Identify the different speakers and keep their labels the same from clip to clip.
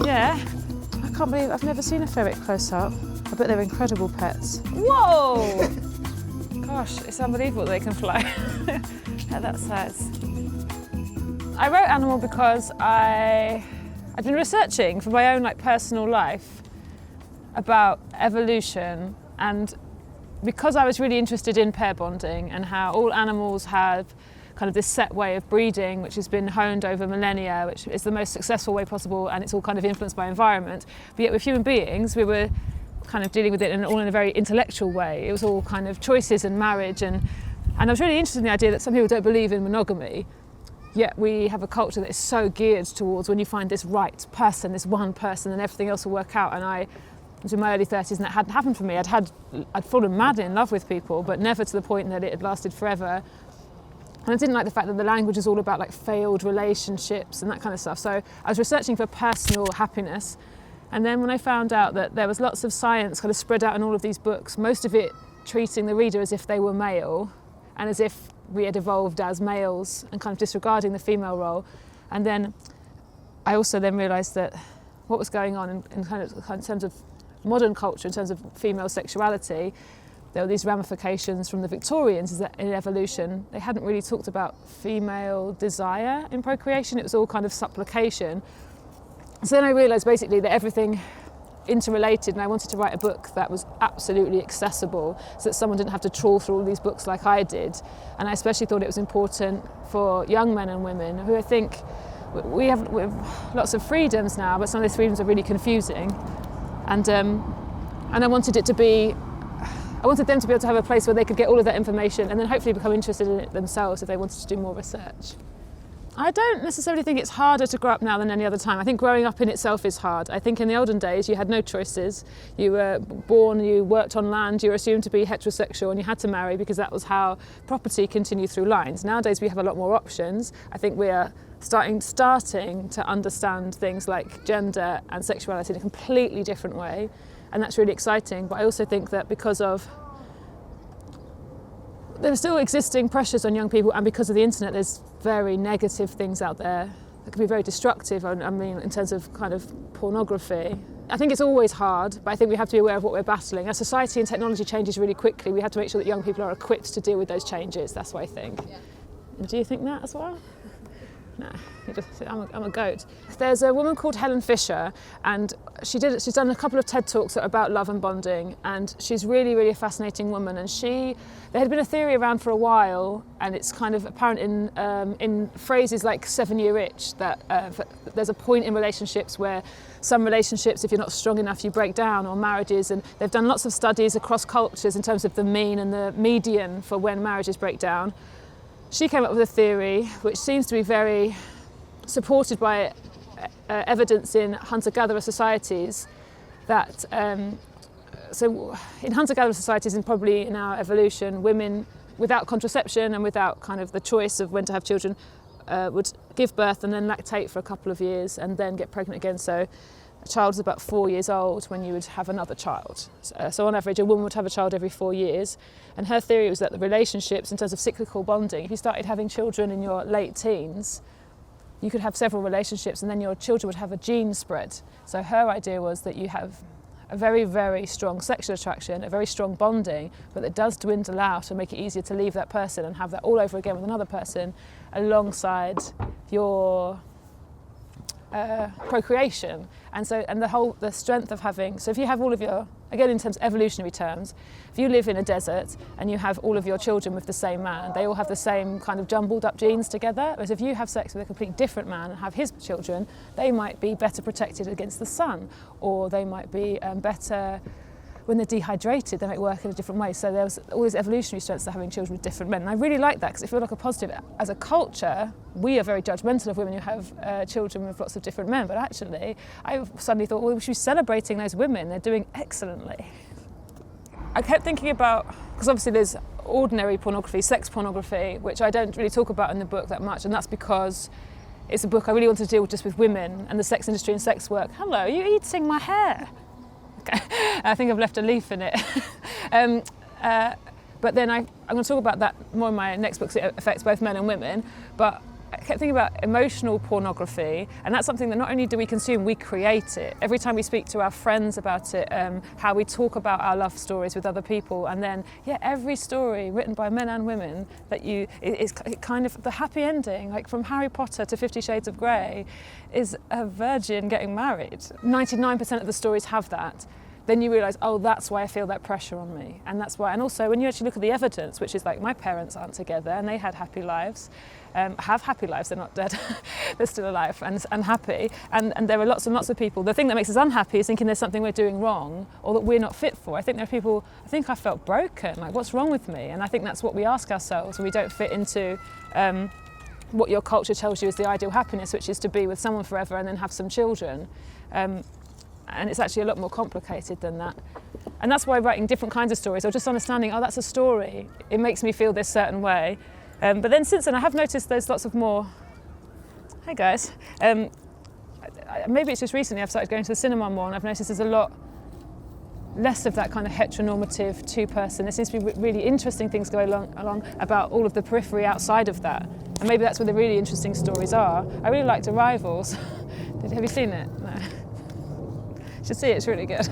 Speaker 1: Yeah. I can't believe I've never seen a ferret close up. I bet they're incredible pets.
Speaker 2: Whoa! Gosh, it's unbelievable they can fly at that size. I wrote Animal because I'd been researching for my own personal life about evolution, and because I was really interested in pair bonding and how all animals have kind of this set way of breeding which has been honed over millennia, which is the most successful way possible, and it's all kind of influenced by environment. But yet with human beings, we were kind of dealing with it all in a very intellectual way. It was all kind of choices and marriage, and I was really interested in the idea that some people don't believe in monogamy, yet we have a culture that is so geared towards when you find this right person, this one person, and everything else will work out. And I was in my early 30s and that hadn't happened for me. I'd fallen madly in love with people, but never to the point that it had lasted forever. And I didn't like the fact that the language is all about failed relationships and that kind of stuff. So I was researching for personal happiness. And then when I found out that there was lots of science kind of spread out in all of these books, most of it treating the reader as if they were male and as if we had evolved as males and kind of disregarding the female role. And then I also then realised that what was going on in terms of modern culture, in terms of female sexuality, there were these ramifications from the Victorians is that in evolution they hadn't really talked about female desire in procreation. It was all kind of supplication. So then I realised basically that everything interrelated, and I wanted to write a book that was absolutely accessible so that someone didn't have to trawl through all these books like I did. And I especially thought it was important for young men and women who I think we have lots of freedoms now, but some of these freedoms are really confusing. And I wanted them to be able to have a place where they could get all of that information and then hopefully become interested in it themselves if they wanted to do more research. I don't necessarily think it's harder to grow up now than any other time. I think growing up in itself is hard. I think in the olden days you had no choices. You were born, you worked on land, you were assumed to be heterosexual and you had to marry because that was how property continued through lines. Nowadays we have a lot more options. I think we are starting to understand things like gender and sexuality in a completely different way, and that's really exciting. But I also think that because of there are still existing pressures on young people, and because of the internet there's very negative things out there that can be very destructive. I mean, in terms of kind of pornography. I think it's always hard, but I think we have to be aware of what we're battling. As society and technology changes really quickly, we have to make sure that young people are equipped to deal with those changes. That's what I think. Yeah. Do you think that as well? No, I'm a goat. There's a woman called Helen Fisher, and she's done a couple of TED Talks about love and bonding, and she's really, really a fascinating woman. And there had been a theory around for a while, and it's kind of apparent in phrases like 7-year itch that there's a point in relationships where some relationships, if you're not strong enough, you break down, or marriages. And they've done lots of studies across cultures in terms of the mean and the median for when marriages break down. She came up with a theory which seems to be very supported by evidence in hunter-gatherer societies that, so in hunter-gatherer societies and probably in our evolution, women without contraception and without kind of the choice of when to have children would give birth and then lactate for a couple of years and then get pregnant again. So a child is about 4 years old when you would have another child. So on average, a woman would have a child every 4 years. And her theory was that the relationships, in terms of cyclical bonding, if you started having children in your late teens, you could have several relationships and then your children would have a gene spread. So her idea was that you have a very, very strong sexual attraction, a very strong bonding, but that does dwindle out and make it easier to leave that person and have that all over again with another person alongside your procreation. And the strength of having, so if you have all of your, again in terms of evolutionary terms, if you live in a desert and you have all of your children with the same man, they all have the same kind of jumbled up genes together, whereas if you have sex with a completely different man and have his children, they might be better protected against the sun, or they might be better when they're dehydrated, they might work in a different way. So there's all these evolutionary strengths to having children with different men. And I really like that because it feels like a positive. As a culture, we are very judgmental of women who have children with lots of different men. But actually, I suddenly thought, well, we should be celebrating those women. They're doing excellently. I kept thinking about, because obviously there's ordinary pornography, sex pornography, which I don't really talk about in the book that much. And that's because it's a book I really want to deal just with women and the sex industry and sex work. Hello, you're eating my hair. I think I've left a leaf in it. But then I'm going to talk about that more in my next book, because it affects both men and women. But kept thinking about emotional pornography, and that's something that not only do we consume, we create it. Every time we speak to our friends about it, how we talk about our love stories with other people, and then, every story written by men and women that is kind of the happy ending, like from Harry Potter to 50 Shades of Grey, is a virgin getting married. 99% of the stories have that. Then you realise, oh, that's why I feel that pressure on me. And that's why, and also when you actually look at the evidence, which is like my parents aren't together and they had happy lives, have happy lives, they're not dead, they're still alive and happy. And there are lots and lots of people. The thing that makes us unhappy is thinking there's something we're doing wrong or that we're not fit for. I think there are people, I felt broken, like what's wrong with me? And I think that's what we ask ourselves when we don't fit into what your culture tells you is the ideal happiness, which is to be with someone forever and then have some children. And it's actually a lot more complicated than that. And that's why writing different kinds of stories, or just understanding, oh, that's a story, it makes me feel this certain way. But then since then, I have noticed there's lots of more, hey guys, maybe it's just recently I've started going to the cinema more, and I've noticed there's a lot less of that kind of heteronormative two-person. There seems to be really interesting things going along about all of the periphery outside of that. And maybe that's where the really interesting stories are. I really liked Arrivals. Have you seen it? No. You should see it, it's really good.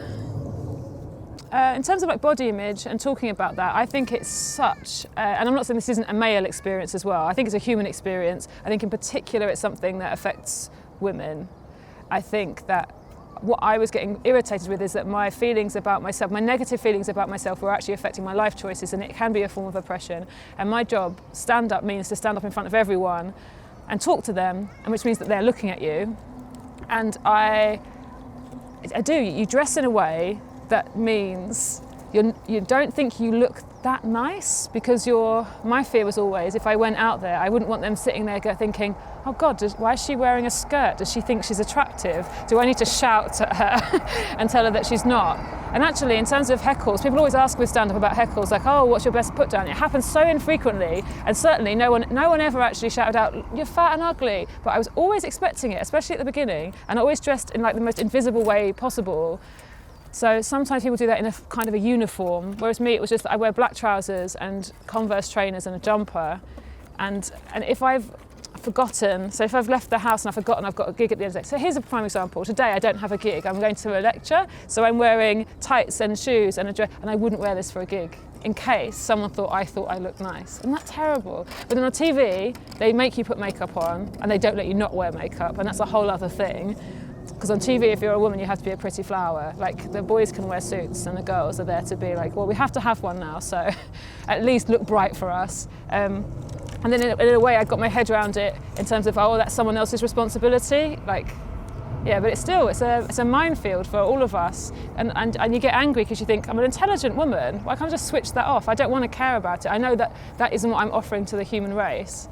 Speaker 2: In terms of like body image and talking about that, I think it's such, and I'm not saying this isn't a male experience as well, I think it's a human experience. I think in particular it's something that affects women. I think that what I was getting irritated with is that my feelings about myself, my negative feelings about myself were actually affecting my life choices, and it can be a form of oppression. And my job, stand up, means to stand up in front of everyone and talk to them, and which means that they're looking at you. And I do, you dress in a way that means you don't think you look that nice, because my fear was always, if I went out there, I wouldn't want them sitting there thinking, oh God, why is she wearing a skirt? Does she think she's attractive? Do I need to shout at her and tell her that she's not? And actually, in terms of heckles, people always ask with stand-up about heckles, like, oh, what's your best put down? It happens so infrequently, and certainly no one ever actually shouted out, you're fat and ugly. But I was always expecting it, especially at the beginning, and always dressed in like the most invisible way possible. So sometimes people do that in a kind of a uniform, whereas me, it was just that I wear black trousers and Converse trainers and a jumper. And if I've forgotten, so if I've left the house and I've forgotten I've got a gig at the end of the day. So here's a prime example. Today I don't have a gig, I'm going to a lecture, so I'm wearing tights and shoes and a dress, and I wouldn't wear this for a gig in case someone thought I looked nice. And that's terrible. But then on TV, they make you put makeup on and they don't let you not wear makeup, and that's a whole other thing. Because on TV, if you're a woman, you have to be a pretty flower. Like, the boys can wear suits and the girls are there to be like, well, we have to have one now, so at least look bright for us. And then in a way, I got my head around it in terms of, oh, that's someone else's responsibility. Like, yeah, but it's a minefield for all of us. And you get angry because you think, I'm an intelligent woman, why can't I just switch that off? I don't want to care about it. I know that isn't what I'm offering to the human race.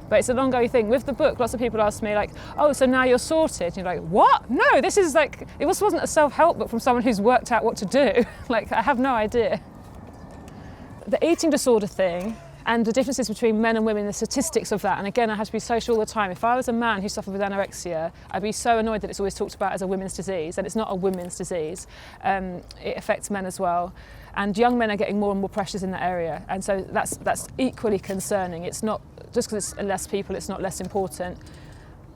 Speaker 2: But it's an ongoing thing. With the book, lots of people ask me like, oh, so now you're sorted. And you're like, what? No, this is like, it wasn't a self-help book from someone who's worked out what to do. Like, I have no idea. The eating disorder thing and the differences between men and women, the statistics of that, and again, I have to be social all the time. If I was a man who suffered with anorexia, I'd be so annoyed that it's always talked about as a women's disease, and it's not a women's disease. It affects men as well. And young men are getting more and more pressures in that area, and so that's equally concerning. It's not, just because it's less people, it's not less important.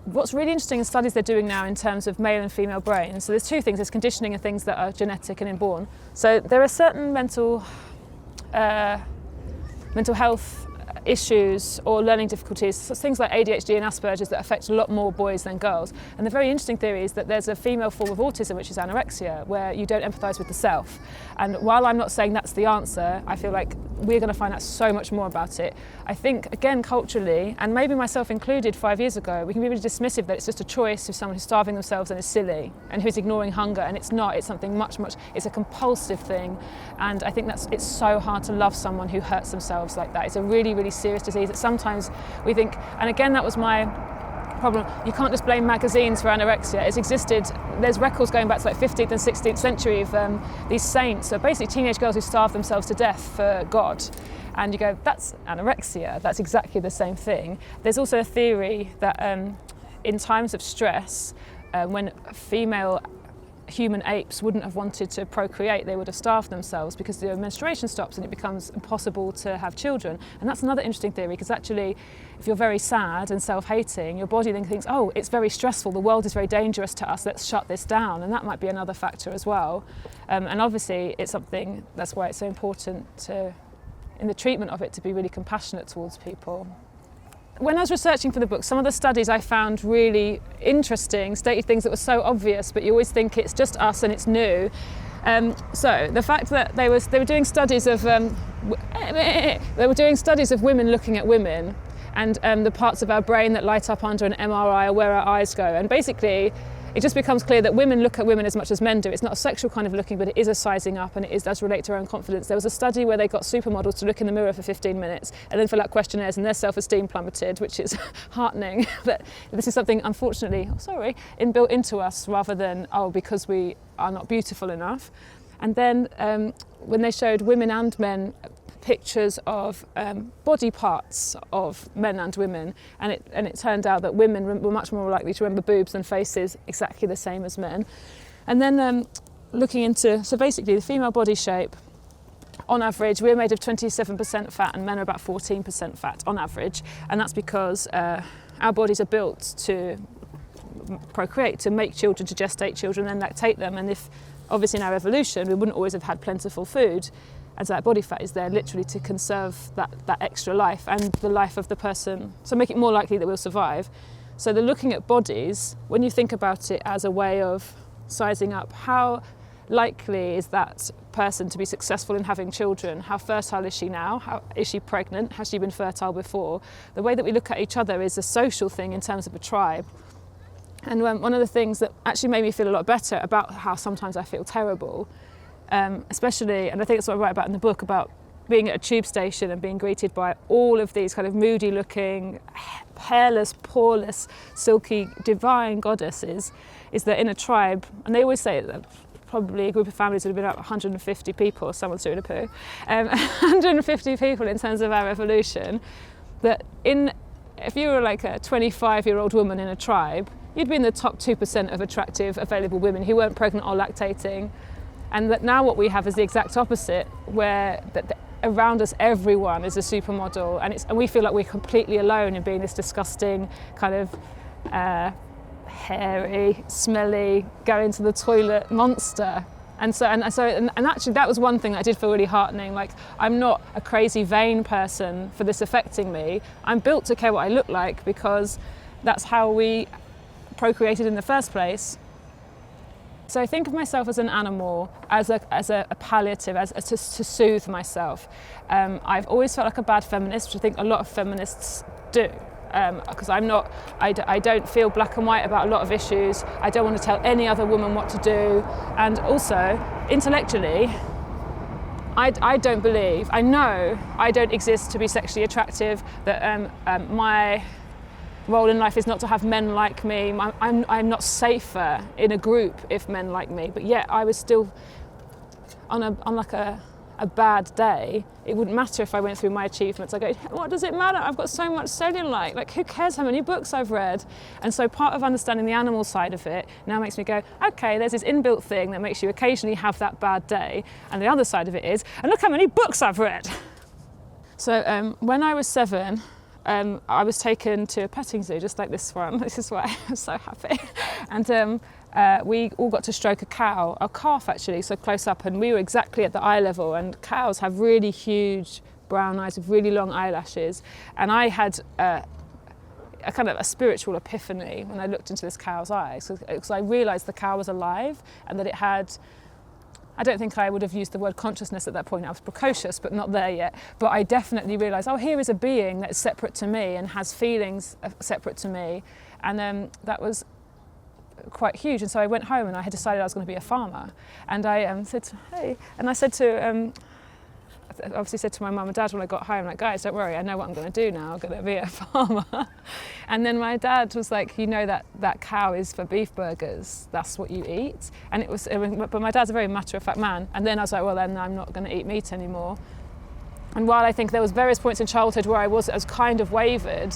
Speaker 2: What's really interesting in studies they're doing now in terms of male and female brains, so there's two things, there's conditioning and things that are genetic and inborn. So there are certain mental health issues or learning difficulties, so things like ADHD and Asperger's that affect a lot more boys than girls. And the very interesting theory is that there's a female form of autism, which is anorexia, where you don't empathise with the self. And while I'm not saying that's the answer, I feel like we're going to find out so much more about it. I think, again, culturally, and maybe myself included 5 years ago, we can be really dismissive that it's just a choice of someone who's starving themselves and is silly and who's ignoring hunger, and it's not. It's something much, it's a compulsive thing. And I think it's so hard to love someone who hurts themselves like that. It's a really, really serious disease that sometimes we think, and again, that was my problem. You can't just blame magazines for anorexia. It's existed, there's records going back to like 15th and 16th century of these saints, so basically teenage girls who starve themselves to death for God. And you go, that's anorexia, that's exactly the same thing. There's also a theory that in times of stress, when female human apes wouldn't have wanted to procreate. They would have starved themselves because the menstruation stops and it becomes impossible to have children. And that's another interesting theory, because actually if you're very sad and self-hating, your body then thinks, oh, it's very stressful, the world is very dangerous to us, let's shut this down. And that might be another factor as well. And obviously it's something, that's why it's so important to, in the treatment of it, to be really compassionate towards people. When I was researching for the book, some of the studies I found really interesting stated things that were so obvious, but you always think it's just us and it's new. So the fact that they were doing studies of women looking at women, and the parts of our brain that light up under an MRI or where our eyes go, and basically it just becomes clear that women look at women as much as men do. It's not a sexual kind of looking, but it is a sizing up, and it does relate to our own confidence. There was a study where they got supermodels to look in the mirror for 15 minutes and then fill out questionnaires, and their self-esteem plummeted, which is heartening. But this is something, unfortunately, inbuilt into us, rather than, because we are not beautiful enough. And then when they showed women and men pictures of body parts of men and women, and it turned out that women were much more likely to remember boobs than faces, exactly the same as men. And then looking into, so basically the female body shape, on average we're made of 27% fat and men are about 14% fat on average, and that's because our bodies are built to procreate, to make children, to gestate children and lactate them. And if obviously in our evolution we wouldn't always have had plentiful food, as that body fat is there literally to conserve that extra life and the life of the person, so make it more likely that we'll survive. So they're looking at bodies, when you think about it as a way of sizing up how likely is that person to be successful in having children, how fertile is she now, how is she pregnant, has she been fertile before. The way that we look at each other is a social thing in terms of a tribe. And one of the things that actually made me feel a lot better about how sometimes I feel terrible, especially, and I think that's what I write about in the book, about being at a tube station and being greeted by all of these kind of moody looking, hairless, poreless, silky, divine goddesses, is that in a tribe, and they always say that probably a group of families would have been about 150 people, someone's doing a poo, 150 people in terms of our evolution, that if you were like a 25-year-old woman in a tribe, you'd be in the top 2% of attractive available women who weren't pregnant or lactating. And that now what we have is the exact opposite, where around us everyone is a supermodel, and we feel like we're completely alone in being this disgusting kind of hairy, smelly, going to the toilet monster. And actually that was one thing that I did feel really heartening. Like, I'm not a crazy vain person for this affecting me. I'm built to care what I look like because that's how we procreated in the first place. So I think of myself as an animal, as a palliative, as to soothe myself. I've always felt like a bad feminist, which I think a lot of feminists do, because I don't feel black and white about a lot of issues. I don't want to tell any other woman what to do. And also, intellectually, I don't believe, I know I don't exist to be sexually attractive, that my role in life is not to have men like me. I'm not safer in a group if men like me, but yet I was still on a bad day. It wouldn't matter if I went through my achievements. I go, what does it matter? I've got so much cellulite. Like, who cares how many books I've read? And so part of understanding the animal side of it now makes me go, okay, there's this inbuilt thing that makes you occasionally have that bad day. And the other side of it is, and look how many books I've read. So when I was 7, I was taken to a petting zoo, just like this one. This is why I'm so happy. And we all got to stroke a calf actually, so close up, and we were exactly at the eye level, and cows have really huge brown eyes with really long eyelashes. And I had a kind of a spiritual epiphany when I looked into this cow's eyes, because I realised the cow was alive and that it had, I don't think I would have used the word consciousness at that point. I was precocious, but not there yet. But I definitely realised, here is a being that is separate to me and has feelings separate to me. And that was quite huge. And so I went home and I had decided I was going to be a farmer. And I said, hey, and I said to, obviously said to my mum and dad when I got home, like, guys, don't worry, I know what I'm going to do now. I'm going to be a farmer. And then my dad was like, you know that cow is for beef burgers. That's what you eat. And but my dad's a very matter-of-fact man. And then I was like, well, then I'm not going to eat meat anymore. And while I think there was various points in childhood where I was kind of wavered,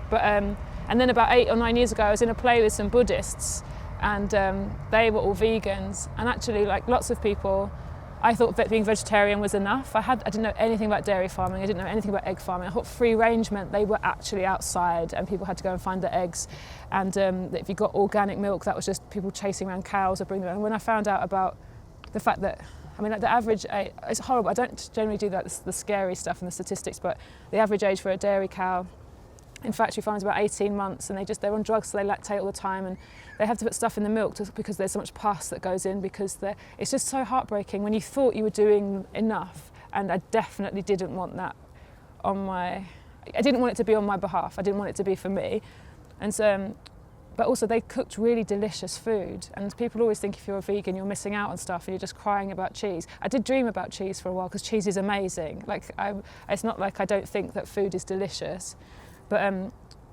Speaker 2: but and then about 8 or 9 years ago, I was in a play with some Buddhists, and they were all vegans. And actually, like lots of people, I thought that being vegetarian was enough. I didn't know anything about dairy farming, I didn't know anything about egg farming. I thought free range meant they were actually outside and people had to go and find the eggs, and that if you got organic milk, that was just people chasing around cows or bringing them. And when I found out about the fact that, I mean, like the average age, it's horrible, I don't generally do that, the scary stuff and the statistics, but the average age for a dairy cow in factory farms is about 18 months, and they're on drugs, so they lactate all the time, and they have to put stuff in the milk because there's so much pus that goes in, because it's just so heartbreaking when you thought you were doing enough. And I definitely didn't want that I didn't want it to be on my behalf, I didn't want it to be for me. And so, but also they cooked really delicious food, and people always think if you're a vegan you're missing out on stuff and you're just crying about cheese. I did dream about cheese for a while because cheese is amazing. Like it's not like I don't think that food is delicious, but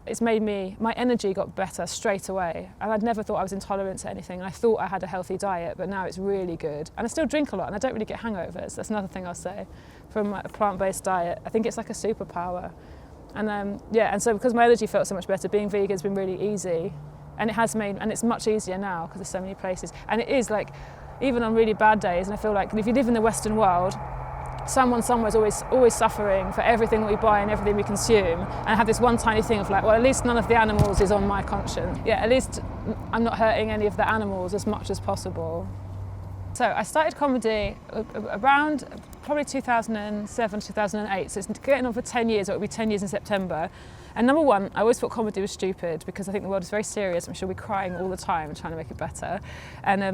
Speaker 2: it's made my energy got better straight away. And I'd never thought I was intolerant to anything, and I thought I had a healthy diet, but now it's really good. And I still drink a lot and I don't really get hangovers. That's another thing I'll say from a plant-based diet. I think it's like a superpower. And and so because my energy felt so much better, being vegan has been really easy. And it's much easier now because there's so many places. And it is like, even on really bad days, and I feel like if you live in the Western world, someone somewhere is always suffering for everything that we buy and everything we consume, and I have this one tiny thing of like, well, at least none of the animals is on my conscience. Yeah, at least I'm not hurting any of the animals as much as possible. So I started comedy around probably 2007, 2008, so it's getting on for 10 years, it will be 10 years in September. And number one, I always thought comedy was stupid because I think the world is very serious. I'm sure we're crying all the time trying to make it better. And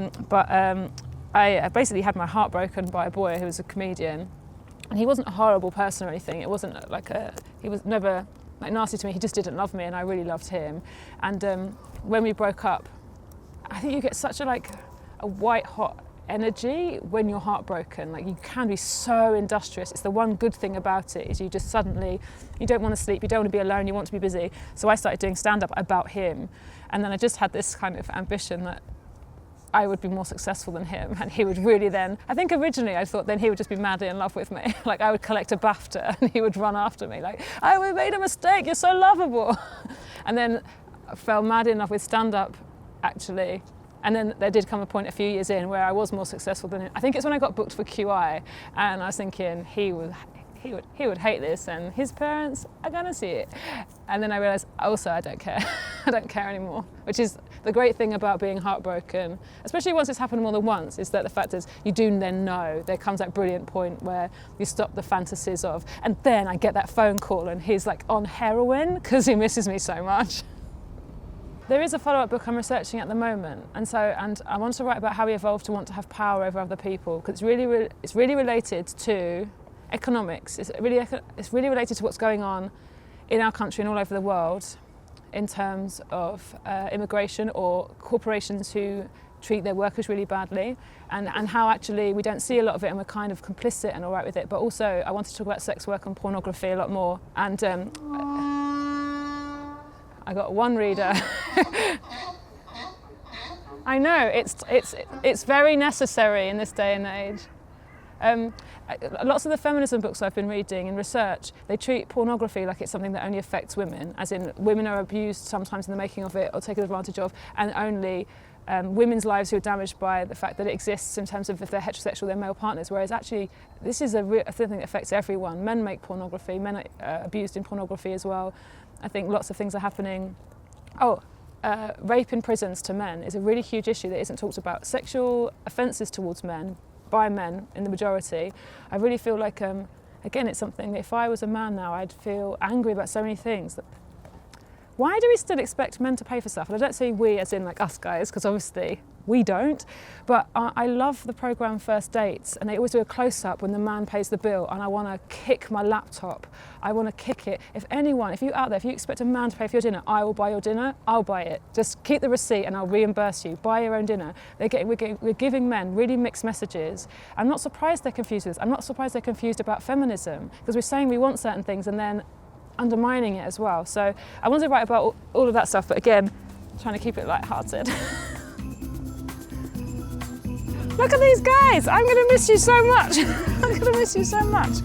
Speaker 2: I basically had my heart broken by a boy who was a comedian, and he wasn't a horrible person or anything. It wasn't like he was never like nasty to me. He just didn't love me, and I really loved him. And when we broke up, I think you get such a white hot energy when you're heartbroken. Like, you can be so industrious. It's the one good thing about it, is you just suddenly, you don't want to sleep, you don't want to be alone, you want to be busy. So I started doing stand-up about him, and then I just had this kind of ambition that I would be more successful than him, and he would really then, I think originally I thought then he would just be madly in love with me. Like, I would collect a BAFTA and he would run after me like, I made a mistake, you're so lovable. And then I fell mad in love with stand-up, actually. And then there did come a point a few years in where I was more successful than him. I think it's when I got booked for QI, and I was thinking he would hate this, and his parents are gonna see it. And then I realised also I don't care. I don't care anymore, which is the great thing about being heartbroken, especially once it's happened more than once, is that the fact is you do then know. There comes that brilliant point where you stop the fantasies of, and then I get that phone call and he's like on heroin because he misses me so much. There is a follow-up book I'm researching at the moment, and I want to write about how we evolved to want to have power over other people, because it's really related to economics. It's really related to what's going on in our country and all over the world in terms of immigration or corporations who treat their workers really badly, and how actually we don't see a lot of it and we're kind of complicit and all right with it. But also I wanted to talk about sex work and pornography a lot more, and I got one reader. I know, it's very necessary in this day and age. Lots of the feminism books I've been reading in research, they treat pornography like it's something that only affects women, as in women are abused sometimes in the making of it or taken advantage of, and only women's lives who are damaged by the fact that it exists in terms of if they're heterosexual, their male partners, whereas actually this is a thing that affects everyone. Men make pornography, men are abused in pornography as well. I think lots of things are happening. Rape in prisons to men is a really huge issue that isn't talked about. Sexual offences towards men, by men in the majority, I really feel like, again, it's something that if I was a man now, I'd feel angry about so many things. Why do we still expect men to pay for stuff? And I don't say we as in like us guys, because obviously we don't, but I love the programme First Dates, and they always do a close-up when the man pays the bill, and I want to kick my laptop. I want to kick it. If you out there, if you expect a man to pay for your dinner, I will buy your dinner, I'll buy it. Just keep the receipt and I'll reimburse you. Buy your own dinner. We're giving men really mixed messages. I'm not surprised they're confused with this. I'm not surprised they're confused about feminism, because we're saying we want certain things and then undermining it as well. So I wanted to write about all of that stuff, but again, trying to keep it light-hearted. Look at these guys! I'm going to miss you so much! I'm going to miss you so much.